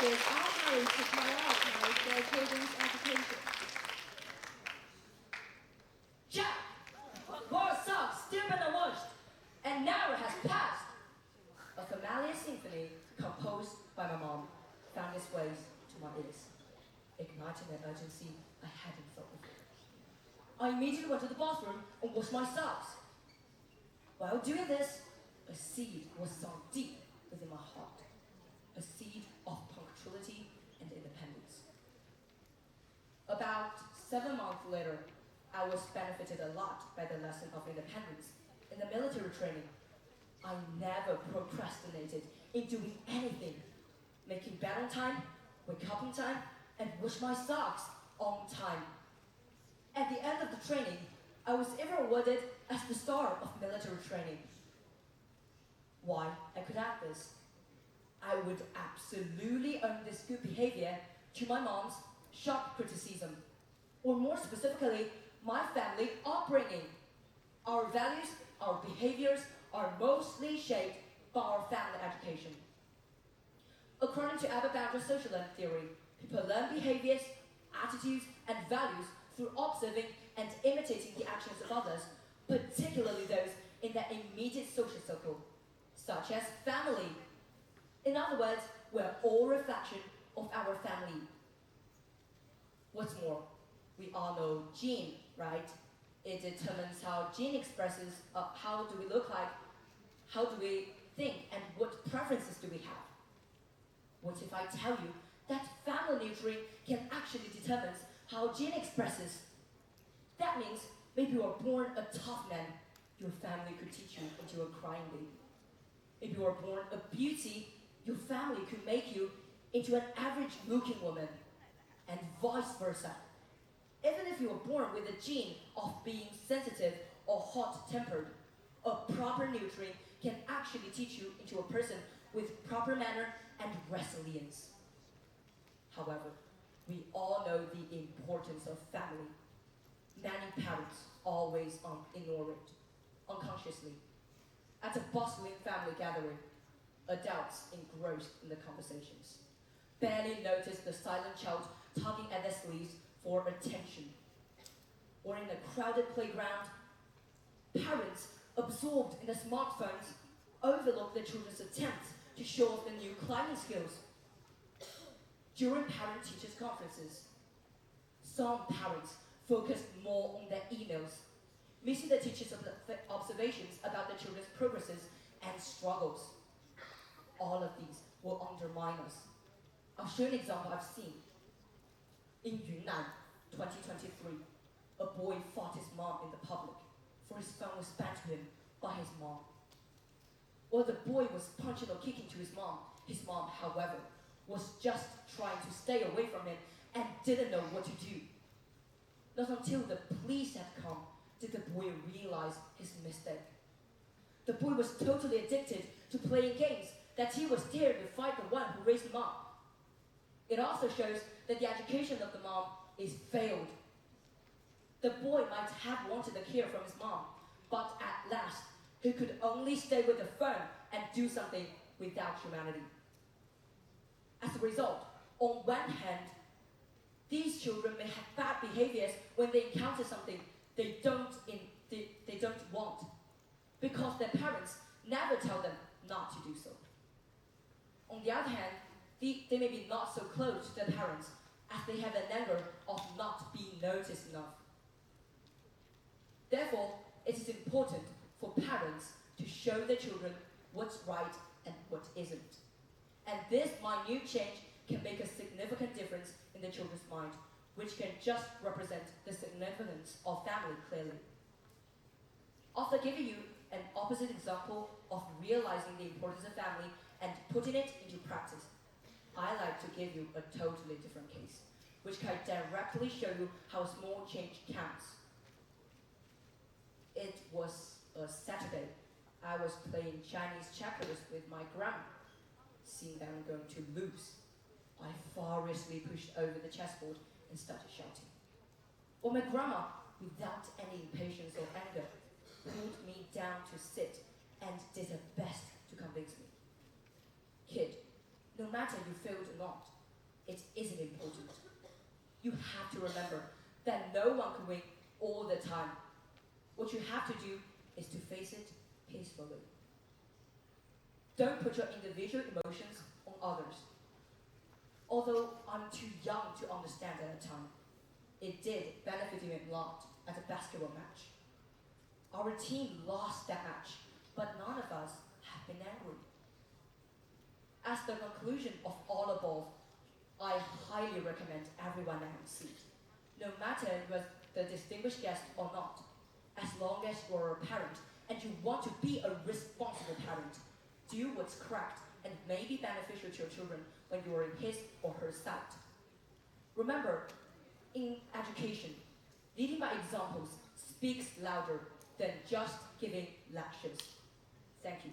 villages are hurried to prioritize their children's education. Jack! War sucks, still been launched, and now it has passed. A familiar symphony composed by my mom found its way to my ears, igniting an urgency I hadn't felt before. I immediately went to the bathroom and washed my socks. While doing this, a seed was sown deep within my heart, a seed of punctuality and independence. About 7 months later, I was benefited a lot by the lesson of independence in the military training. I never procrastinated in doing anything, making bed on time, wake up on time, and wash my socks on time. At the end of the training, I was even awarded as the star of military training. Why I could add this? I would absolutely owe this good behavior to my mom's sharp criticism, or more specifically, my family upbringing. Our values, our behaviors are mostly shaped by our family education. According to Albert Bandura's social learning theory, people learn behaviors, attitudes, and values through observing and imitating the actions of others, particularly those in their immediate social circle, such as family. In other words, we're all a reflection of our family. What's more, we all know gene, right? It determines how gene expresses how do we look like, how do we think, and what preferences do we have. What if I tell you that family nurturing can actually determine how gene expresses? That means maybe you were born a tough man, your family could teach you into a crying baby. If you were born a beauty, your family could make you into an average-looking woman, and vice versa. Even if you were born with a gene of being sensitive or hot-tempered, a proper nurturing can actually teach you into a person with proper manner and resilience. However, we all know the importance of family. Many parents always ignore it, unconsciously. At a bustling family gathering, adults engrossed in the conversations barely notice the silent child tugging at their sleeves for attention. Or in a crowded playground, parents absorbed in their smartphones overlook their children's attempts to show off their new climbing skills. During parent-teachers conferences, some parents focused more on their emails, missing the teachers' observations about their children's progresses and struggles. All of these will undermine us. I'll show you an example I've seen. In Yunnan, 2023, a boy fought his mom in the public for his phone was spanked to him by his mom. While the boy was punching or kicking to his mom, however, was just trying to stay away from him and didn't know what to do. Not until the police had come did the boy realize his mistake. The boy was totally addicted to playing games that he was dared to fight the one who raised him up. It also shows that the education of the mom is failed. The boy might have wanted the care from his mom, but at last, he could only stay with the phone and do something without humanity. As a result, on one hand, these children may have bad behaviors when they encounter something they don't want, because their parents never tell them not to do so. On the other hand, they may be not so close to their parents as they have an anger of not being noticed enough. Therefore, it is important for parents to show their children what's right and what isn't. And this minute change can make a significant difference in the children's mind, which can just represent the significance of family clearly. After giving you an opposite example of realizing the importance of family and putting it into practice, I like to give you a totally different case, which can directly show you how small change counts. It was a Saturday. I was playing Chinese checkers with my grandma. Seeing them going to lose, I furiously pushed over the chessboard and started shouting. Well, my grandma, without any impatience or anger, pulled me down to sit and did her best to convince me. Kid, no matter you failed or not, isn't important. You have to remember that no one can win all the time. What you have to do is to face it peacefully. Don't put your individual emotions on others. Although I'm too young to understand at the time, it did benefit me a lot at a basketball match. Our team lost that match, but none of us have been angry. As the conclusion of all above, I highly recommend everyone MC, no matter whether the distinguished guest or not, as long as you're a parent and you want to be a responsible parent. Do what's correct and may be beneficial to your children when you are in his or her sight. Remember, in education, leading by examples speaks louder than just giving lectures. Thank you.